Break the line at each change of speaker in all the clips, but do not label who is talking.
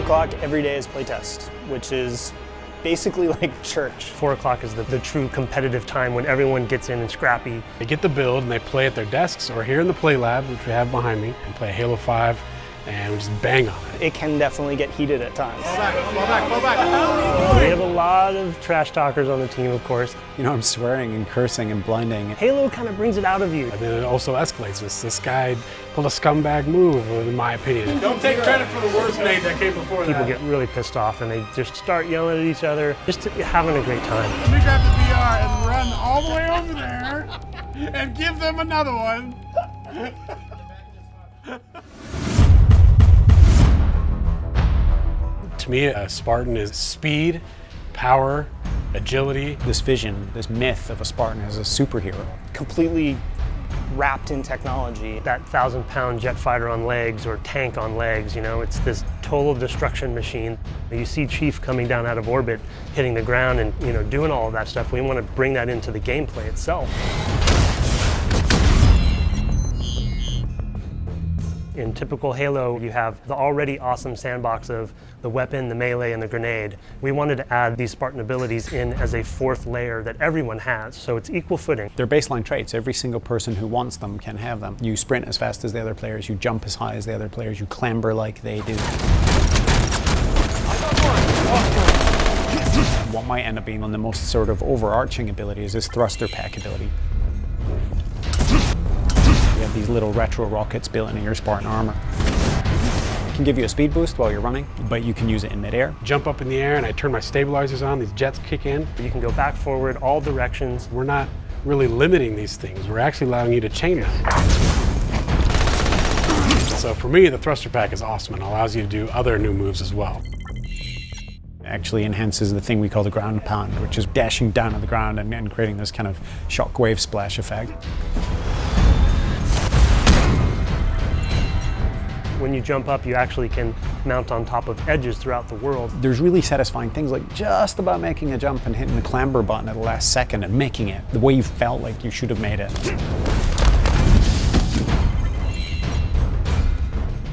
o'clock every day is playtest, which is basically like church.
4 o'clock is the true competitive time when everyone gets in and scrappy.
They get the build and they play at their desks or here in the Play Lab, which we have behind me, and play Halo 5 and we just bang on it.
It can definitely get heated at times.
Fall back.
We have a lot of trash talkers on the team, of course.
You know, I'm swearing and cursing and blinding.
Halo kind of brings it out of you.
And then it also escalates. This guy pulled a scumbag move, in my opinion.
Don't take credit for the worst name that came before
People
that.
get really pissed off and they just start yelling at each other, just having a great time.
Let me grab the VR and run all the way over there and give them another one.
To me, a Spartan is speed, power, agility.
This vision, this myth of a Spartan as a superhero.
Completely wrapped in technology.
That 1,000-pound jet fighter on legs or tank on legs, you know, it's this total destruction machine. You see Chief coming down out of orbit, hitting the ground and, you know, doing all of that stuff. We want to bring that into the gameplay itself. In typical Halo, you have the already awesome sandbox of the weapon, the melee, and the grenade. We wanted to add these Spartan abilities in as a fourth layer that everyone has, so it's equal footing.
They're baseline traits. Every single person who wants them can have them. You sprint as fast as the other players, you jump as high as the other players, you clamber like they do. What might end up being one of the most sort of overarching abilities is thruster pack ability. You have these little retro rockets built into your Spartan armor. It can give you a speed boost while you're running, but you can use it in midair.
Jump up in the air and I turn my stabilizers on, these jets kick in.
You can go back, forward, all directions.
We're not really limiting these things, we're actually allowing you to chain them. So for me, the thruster pack is awesome and allows you to do other new moves as well.
Actually enhances the thing we call the ground pound, which is dashing down to the ground and creating this kind of shockwave splash effect.
When you jump up, you actually can mount on top of edges throughout the world.
There's really satisfying things like just about making a jump and hitting the clamber button at the last second and making it the way you felt like you should have made it.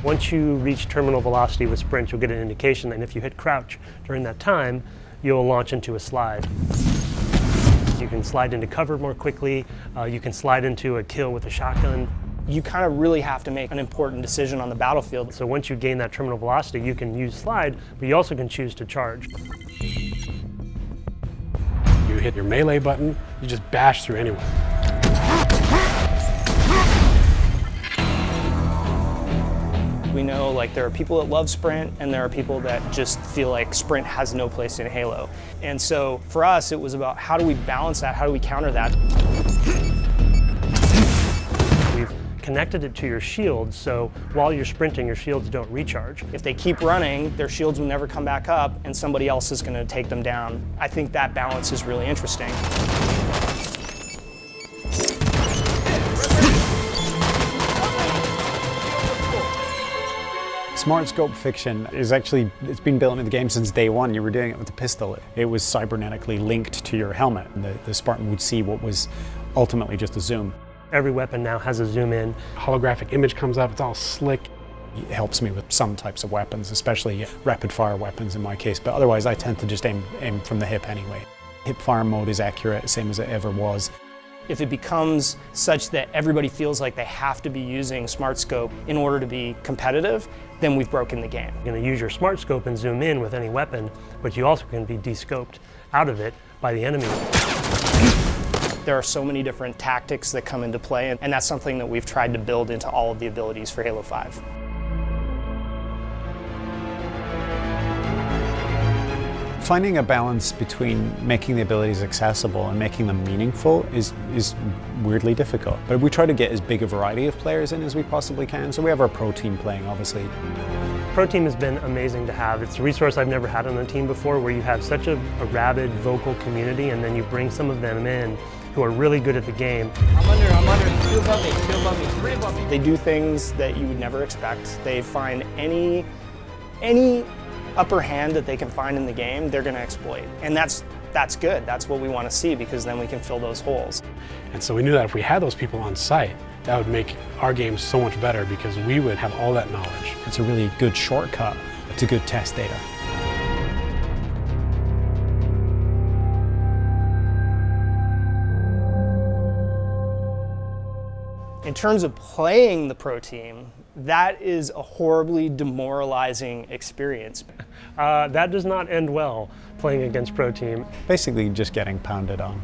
Once you reach terminal velocity with sprint, you'll get an indication, and if you hit crouch during that time, you'll launch into a slide. You can slide into cover more quickly, you can slide into a kill with a shotgun.
You kind of really have to make an important decision on the battlefield.
So once you gain that terminal velocity, you can use slide, but you also can choose to charge.
You hit your melee button, you just bash through anyone.
We know like there are people that love sprint and there are people that just feel like sprint has no place in Halo. And so for us, it was about how do we balance that, how do we counter that?
We've connected it to your shields, so while you're sprinting, your shields don't recharge.
If they keep running, their shields will never come back up and somebody else is going to take them down. I think that balance is really interesting.
Smart scope fiction is actually, it's been built into the game since day one. You were doing it with the pistol. It was cybernetically linked to your helmet. The Spartan would see what was ultimately just a zoom.
Every weapon now has a zoom in.
Holographic image comes up, it's all slick.
It helps me with some types of weapons, especially rapid fire weapons in my case, but otherwise I tend to just aim from the hip anyway. Hip fire mode is accurate, same as it ever was.
If it becomes such that everybody feels like they have to be using Smart Scope in order to be competitive, then we've broken the game.
You're going to use your smart scope and zoom in with any weapon, but you also can be descoped out of it by the enemy.
There are so many different tactics that come into play, and that's something that we've tried to build into all of the abilities for Halo 5.
Finding a balance between making the abilities accessible and making them meaningful is weirdly difficult. But we try to get as big a variety of players in as we possibly can. So we have our pro team playing, obviously.
Pro team has been amazing to have. It's a resource I've never had on a team before, where you have such a rabid, vocal community, and then you bring some of them in who are really good at the game.
I'm under, 2 above me, 2 above me, 3 above me.
They do things that you would never expect. They find any upper hand that they can find in the game, they're going to exploit. And that's good. That's what we want to see, because then we can fill those holes.
And so we knew that if we had those people on site, that would make our game so much better because we would have all that knowledge.
It's a really good shortcut to good test data.
In terms of playing the pro team, that is a horribly demoralizing experience.
That does not end well, playing against pro team.
Basically just getting pounded on,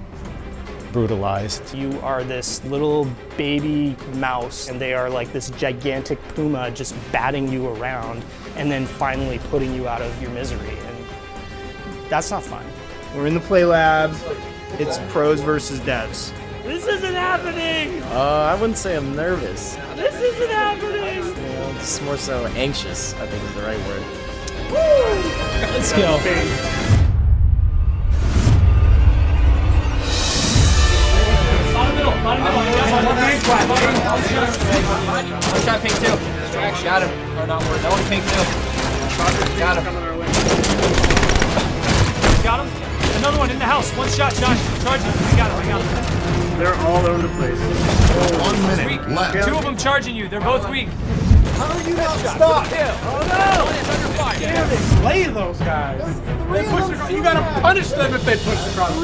brutalized.
You are this little baby mouse, and they are like this gigantic puma just batting you around and then finally putting you out of your misery. And that's not fun.
We're in the play lab. It's pros versus devs.
This isn't happening!
I wouldn't say I'm nervous.
This isn't happening!
You know, just more so anxious, I think is the right word.
Woo! Let's go.
One shot pink too. Got him. Or not worth. That one pink too. Got him.
Got him. Another one in the house. One shot, Josh. Charging. I got him.
They're all over the place.
1 minute left.
Two of them charging you. They're both weak.
How are you not stopped?
Oh no!
Damn, they slay those guys. They push across. You gotta punish them if they push across.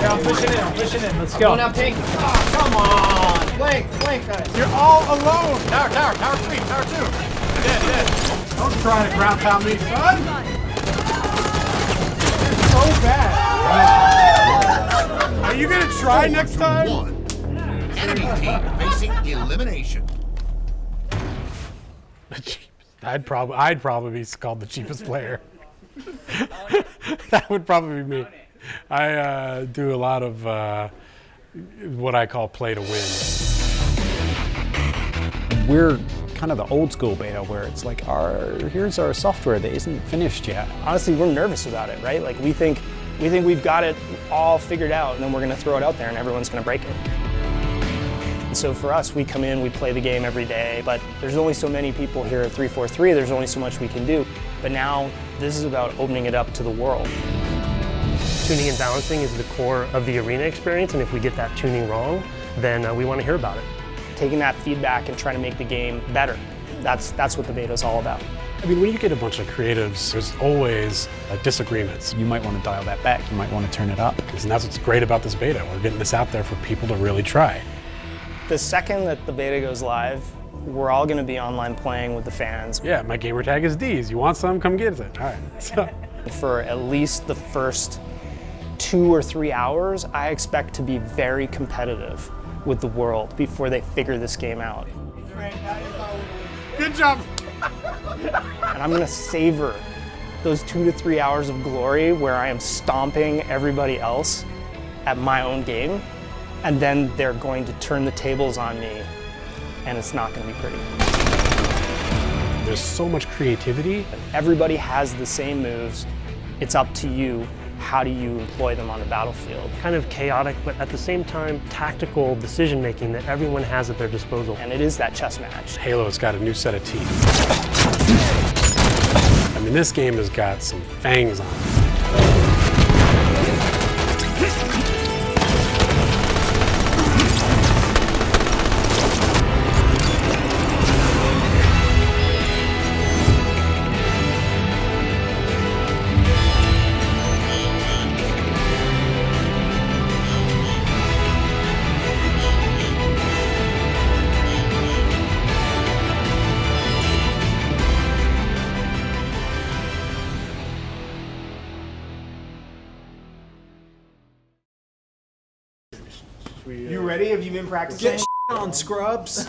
Yeah, I'm pushing in. Let's go.
Going out pink.
Oh, come on! Flank, guys.
You're all alone.
Tower 3, tower 2. Dead.
Don't try to ground pound me, son. It's so bad. Are you gonna try next time?
Enemy team facing elimination.
I'd probably be called the cheapest player. That would probably be me. I do a lot of what I call play to win.
We're kind of the old school beta where it's like, here's our software that isn't finished yet.
Honestly, we're nervous about it, right? Like we think we've got it all figured out, and then we're gonna throw it out there and everyone's gonna break it. And so for us, we come in, we play the game every day, but there's only so many people here at 343, there's only so much we can do. But now, this is about opening it up to the world.
Tuning and balancing is the core of the arena experience, and if we get that tuning wrong, then we want to hear about it.
Taking that feedback and trying to make the game better. That's what the beta is all about.
I mean, when you get a bunch of creatives, there's always disagreements.
You might want to dial that back, you might want to turn it up.
And that's what's great about this beta. We're getting this out there for people to really try.
The second that the beta goes live, we're all going to be online playing with the fans.
Yeah, my gamer tag is D's. You want some? Come get it. All right. So.
For at least the first 2 or 3 hours, I expect to be very competitive with the world before they figure this game out.
Good job.
And I'm going to savor those 2 to 3 hours of glory where I am stomping everybody else at my own game. And then they're going to turn the tables on me, and it's not going to be pretty.
There's so much creativity.
Everybody has the same moves. It's up to you. How do you employ them on the battlefield?
Kind of chaotic, but at the same time, tactical decision-making that everyone has at their disposal.
And it is that chess match.
Halo's got a new set of teeth. I mean, this game has got some fangs on it.
You ready? Have you been practicing?
Get on, scrubs.